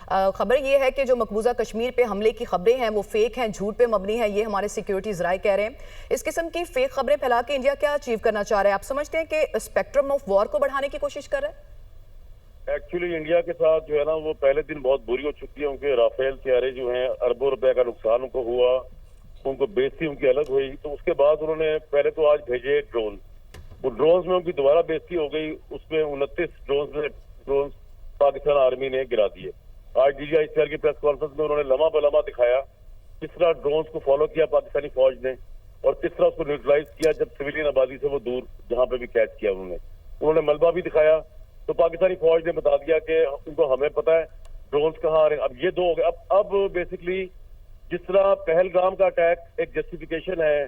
खबर ये है कि जो मकबूजा कश्मीर पे हमले की खबरें हैं वो फेक हैं, झूठ पे मबनी है, ये हमारे सिक्योरिटीज राय कह रहे हैं। इस किस्म की फेक खबरें फैला के इंडिया क्या अचीव करना चाह रहा है? आप समझते हैं कि स्पेक्ट्रम ऑफ वॉर को बढ़ाने की कोशिश कर रहा है? एक्चुअली इंडिया के साथ जो है ना वो पहले दिन बहुत बुरी हो चुकी है। उनके राफेल तैयारे जो हैं अरबों रुपए का नुकसान उनको हुआ, उनको बेइज्जती उनकी अलग हुई। तो उसके बाद उन्होंने पहले तो आज भेजे ड्रोन, वो ड्रोन्स में उनकी दोबारा बेइज्जती हो गई। उसमें 29 ड्रोन पाकिस्तान आर्मी ने गिरा दिए। आज DGICR की प्रेस कॉन्फ्रेंस में उन्होंने लम्हा बलमा दिखाया किस तरह ड्रोन्स को फॉलो किया पाकिस्तानी फौज ने और किस तरह उसको न्यूट्रलाइज किया जब सिविलियन आबादी से वो दूर जहां पे भी कैच किया उन्होंने मलबा भी दिखाया। तो पाकिस्तानी फौज ने बता दिया कि उनको हमें पता है ड्रोन्स कहाँ आ रहे हैं। अब ये दो हो गए। अब बेसिकली जिस तरह पहलगाम का अटैक एक जस्टिफिकेशन है,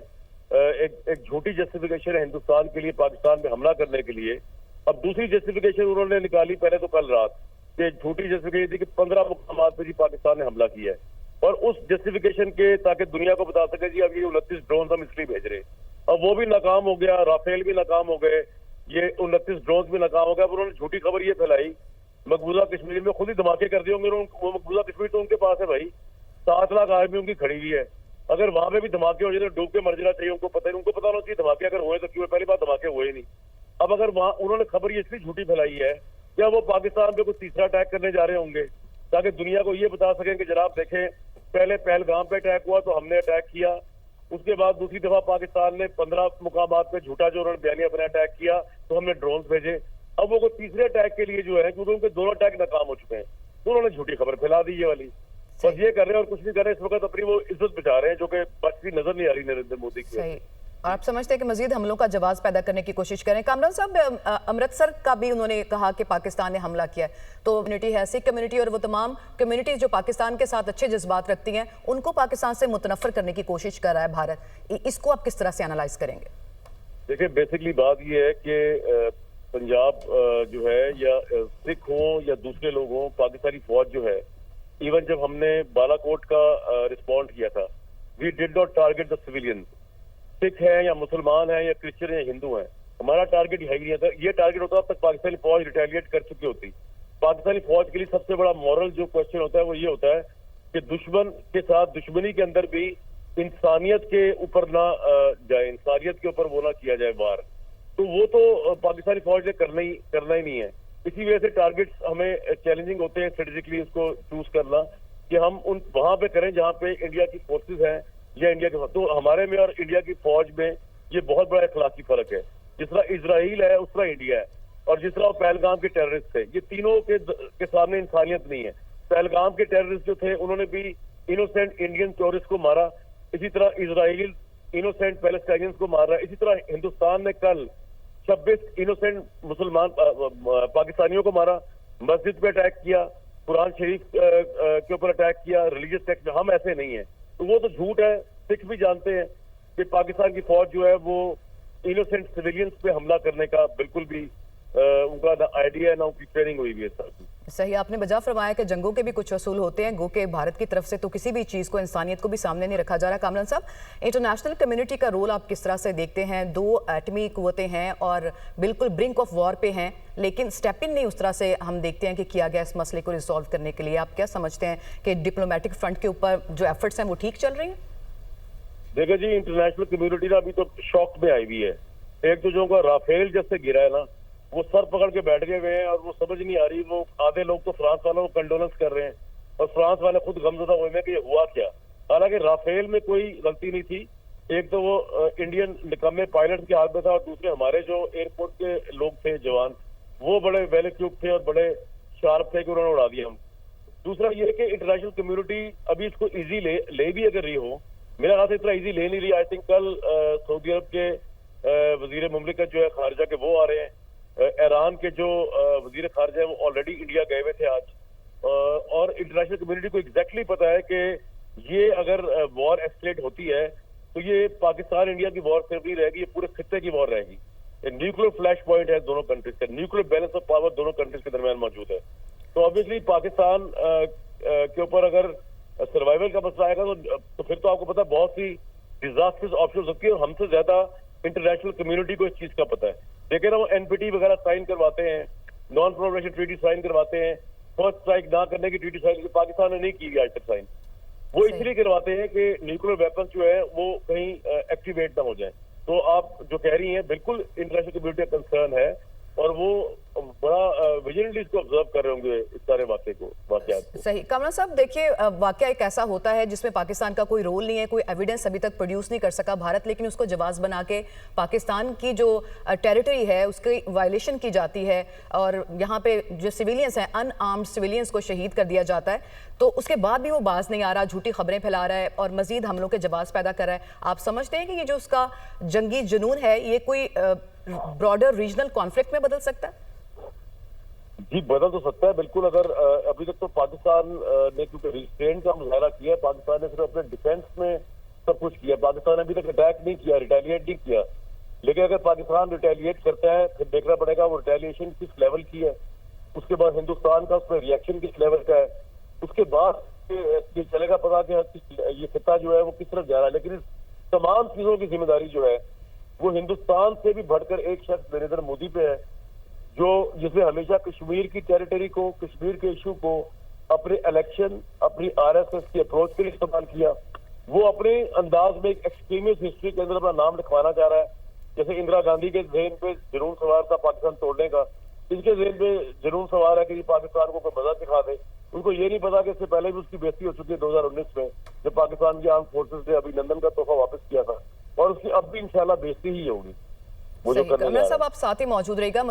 एक झूठी जस्टिफिकेशन है हिंदुस्तान के लिए पाकिस्तान में हमला करने के लिए। अब दूसरी जस्टिफिकेशन उन्होंने निकाली पहले तो कल रात, कि झूठी जस्टिफिकेशन थी कि 15 मुकामात पे जी पाकिस्तान ने हमला किया है, और उस जस्टिफिकेशन के ताकि दुनिया को बता सके जी अब ये 29 ड्रोन हम इसलिए भेज रहे। अब वो भी नाकाम हो गया, राफेल भी नाकाम हो गए, ये 29 ड्रोन भी नाकाम हो गया। उन्होंने झूठी खबर ये फैलाई मकबूजा कश्मीर में खुद ही धमाके कर दिए होंगे। वो मकबूजा कश्मीर तो उनके पास है भाई, 7 लाख आर्मी उनकी खड़ी हुई है। अगर वहां पे भी धमाके हो जाए तो डूब के मर जाना चाहिए। उनको पता होना चाहिए धमाके अगर हुए तो क्यों, पहली बार धमाके हुए नहीं। अब अगर वहां उन्होंने खबर ये इसलिए झूठी फैलाई है क्या वो पाकिस्तान पे कुछ तीसरा अटैक करने जा रहे होंगे ताकि दुनिया को ये बता सकें कि जनाब देखें पहले पहलगाम पे अटैक हुआ तो हमने अटैक किया, उसके बाद दूसरी दफा पाकिस्तान ने 15 मुकामात पे झूठा जो उन्होंने बयानिया अपना अटैक किया तो हमने ड्रोन भेजे। अब वो तीसरे अटैक के लिए जो है क्योंकि उनके दोनों अटैक नाकाम हो चुके हैं तो उन्होंने झूठी खबर फैला दी ये वाली। बस ये कर रहे हैं और कुछ नहीं कर रहे। इस वक्त अपनी वो इज्जत बचा रहे हैं जो कि बचती नजर नहीं आ रही नरेंद्र मोदी की। और आप समझते हैं कि मजीद हमलों का जवाब पैदा करने की कोशिश करें? कामरान साहब, अमृतसर का भी उन्होंने कहा कि पाकिस्तान ने हमला किया तो कम्युनिटी है, सिख कम्युनिटी और वो तमाम कम्युनिटीज जो पाकिस्तान के साथ अच्छे जज्बात रखती हैं उनको पाकिस्तान से मुतनफर करने की कोशिश कर रहा है भारत। इसको आप किस तरह से एनालाइज करेंगे? देखिए बेसिकली बात यह है कि पंजाब जो है या सिख हो या दूसरे लोग हों, पाकिस्तानी फौज जो है, इवन जब हमने बालाकोट का रिस्पॉन्ड किया था, we did not target the civilian. Sikh है या मुसलमान है या क्रिश्चियन है हिंदू है, हमारा टारगेट है ही नहीं था। ये टारगेट होता तब तक पाकिस्तानी फौज रिटेलिएट कर चुकी होती। पाकिस्तानी फौज के लिए सबसे बड़ा मॉरल जो क्वेश्चन होता है वो ये होता है कि दुश्मन के साथ दुश्मनी के अंदर भी इंसानियत के ऊपर ना जाए, इंसानियत के ऊपर वो ना किया जाए वार। तो वो तो पाकिस्तानी फौज ने करना ही नहीं है। इसी वजह से टारगेट्स हमें चैलेंजिंग होते हैं स्ट्रेटेजिकली उसको चूज करना कि हम उन वहां पे करें जहां पे इंडिया की फोर्सेज हैं या इंडिया के। तो हमारे में और इंडिया की फौज में ये बहुत बड़ा इखलाकी फर्क है। जिस तरह इजराइल है उस तरह इंडिया है, और जिस तरह पहलगाम के टेररिस्ट थे, ये तीनों के सामने इंसानियत नहीं है। पहलगाम के टेररिस्ट जो थे उन्होंने भी इनोसेंट इंडियन टूरिस्ट को मारा, इसी तरह इजराइल इनोसेंट पैलेस्टाइनियंस को मार रहा है। इसी तरह हिंदुस्तान ने कल 26 इनोसेंट मुसलमान पाकिस्तानियों को मारा, मस्जिद पे अटैक किया, कुरान शरीफ के ऊपर अटैक किया, रिलीजियस टेक्स्ट। हम ऐसे नहीं है, तो वो तो झूठ है। सिख भी जानते हैं कि पाकिस्तान की फौज जो है वो इनोसेंट सिविलियंस पे हमला करने का बिल्कुल भी उनका ना आइडिया है ना उनकी ट्रेनिंग हुई है। सही, आपने बजा फरमाया कि जंगों के भी कुछ असूल होते हैं, गो के भारत की तरफ से तो किसी भी चीज़ को, इंसानियत को भी सामने नहीं रखा जा रहा। कामरान साहब, इंटरनेशनल कम्युनिटी का रोल आप किस तरह से देखते हैं? 2 एटमी कुव्वतें हैं और बिल्कुल ब्रिंक ऑफ वॉर पे हैं, लेकिन स्टेप इन नहीं उस तरह से हम देखते हैं कि किया गया इस मसले को रिजॉल्व करने के लिए। आप क्या समझते हैं कि डिप्लोमेटिक फ्रंट के ऊपर जो एफर्ट्स हैं वो ठीक चल रही हैं? देखिए जी, इंटरनेशनल कम्युनिटी ना अभी तो शॉक में आई हुई है। एक तो जो राफेल जैसे गिरा है ना, वो सर पकड़ के बैठ गए हुए हैं और वो समझ नहीं आ रही। वो आधे लोग तो फ्रांस वालों को कंडोलेंस कर रहे हैं और फ्रांस वाले खुद गमज़दा हुए हैं कि ये हुआ क्या। हालांकि राफेल में कोई गलती नहीं थी। एक तो वो इंडियन निकम्मे पायलट के हाथ में था और दूसरे हमारे जो एयरपोर्ट के लोग थे जवान, वो बड़े वेल इक्विप्ड थे और बड़े शार्प थे कि उन्होंने उड़ा दिया हम। दूसरा ये कि इंटरनेशनल कम्युनिटी अभी इसको ईजी ले भी अगर रही हो, मेरा ख्याल से इतना ईजी ले नहीं रही। आई थिंक कल सऊदी अरब के वजीर मुमलिकत जो है खारजा के वो आ रहे हैं, ईरान के जो वजीर खारजा है वो ऑलरेडी इंडिया गए हुए थे आज। और इंटरनेशनल कम्युनिटी को एग्जैक्टली पता है कि ये अगर वॉर एस्केलेट होती है तो ये पाकिस्तान इंडिया की वॉर सिर्फ नहीं रहेगी, ये पूरे खित्ते की वॉर रहेगी। न्यूक्लियर फ्लैश पॉइंट है दोनों कंट्रीज का, न्यूक्लियर बैलेंस ऑफ पावर दोनों कंट्रीज के दरमियान मौजूद है। तो ऑब्वियसली पाकिस्तान के ऊपर अगर सर्वाइवल का मसला आएगा तो फिर तो आपको पता है बहुत सी डिजास्टर्स ऑप्शन होती है और हमसे ज्यादा इंटरनेशनल कम्युनिटी को इस चीज का पता है। देखिए ना, वो NPT वगैरह साइन करवाते हैं, नॉन प्रोलिफरेशन ट्रीटी साइन करवाते हैं, फर्स्ट स्ट्राइक ना करने की ट्रीटी साइन पाकिस्तान ने नहीं की आज तक साइन। वो सही। इसलिए करवाते हैं कि न्यूक्लियर वेपन जो है वो कहीं एक्टिवेट ना हो जाए। तो आप जो कह रही हैं बिल्कुल इंटरनेशनल कम्युनिटी का कंसर्न है, और वो बड़ा विजिलेंटली इसको ऑब्जर्व कर रहे होंगे इस सारे वाकयात को। सही। कमला साहब देखिए, वाकया एक ऐसा होता है जिसमें पाकिस्तान का कोई रोल नहीं है, कोई एविडेंस अभी तक प्रोड्यूस नहीं कर सका भारत, लेकिन उसको जवाब बना के पाकिस्तान की जो टेरिटरी है उसकी वायलेशन की जाती है, और यहाँ पे जो सिविलियंस हैं, अनआर्म्ड सिविलियंस को शहीद कर दिया जाता है, तो उसके बाद भी वो बाज नहीं आ रहा, झूठी खबरें फैला रहा है और मजीद हमलों के जवाब पैदा कर रहा है। आप समझते हैं कि ये जो उसका जंगी जुनून है ये कोई ब्रॉडर रीजनल कॉन्फ्लिक्ट में बदल सकता है? जी बदल तो सकता है बिल्कुल। अगर अभी तक तो पाकिस्तान ने क्योंकि रिस्ट्रेंट का मुजाहरा किया है, पाकिस्तान ने सिर्फ अपने डिफेंस में सब कुछ किया, पाकिस्तान ने अभी तक अटैक नहीं किया, रिटेलिएट नहीं किया। लेकिन अगर पाकिस्तान रिटेलिएट करता है फिर देखना पड़ेगा वो रिटेलिएशन किस लेवल की है, उसके बाद हिंदुस्तान का उस पर रिएक्शन किस लेवल का है, उसके बाद ये चलेगा पता कि ये खिता जो है वो किस तरफ जा रहा है। लेकिन इस तमाम चीजों की जिम्मेदारी जो है वो हिंदुस्तान से भी बढ़कर एक शख्स नरेंद्र मोदी पे है, जो जिसने हमेशा कश्मीर की टेरिटरी को, कश्मीर के इशू को अपने इलेक्शन, अपनी आरएसएस की अप्रोच के लिए इस्तेमाल किया। वो अपने अंदाज में एक एक्सट्रीमिस्ट हिस्ट्री के अंदर अपना नाम लिखवाना चाह रहा है। जैसे इंदिरा गांधी के ज़हन पे जुनून सवार था पाकिस्तान तोड़ने का, इनके ज़हन पे जुनून सवार है कि पाकिस्तान को कोई मदद दिखा दे। उनको ये नहीं पता कि इससे पहले भी उसकी बेइज्जती हो चुकी है 2019 में, जब पाकिस्तान की आर्म फोर्सेस ने अभिनंदन का तोहफा वापस किया था, और उसकी अब भी इंशाल्लाह बेइज्जती ही होगी। वो जो सही। करने जा कमला रहे हैं। साहब आप साथ ही मौजूद रहेगा।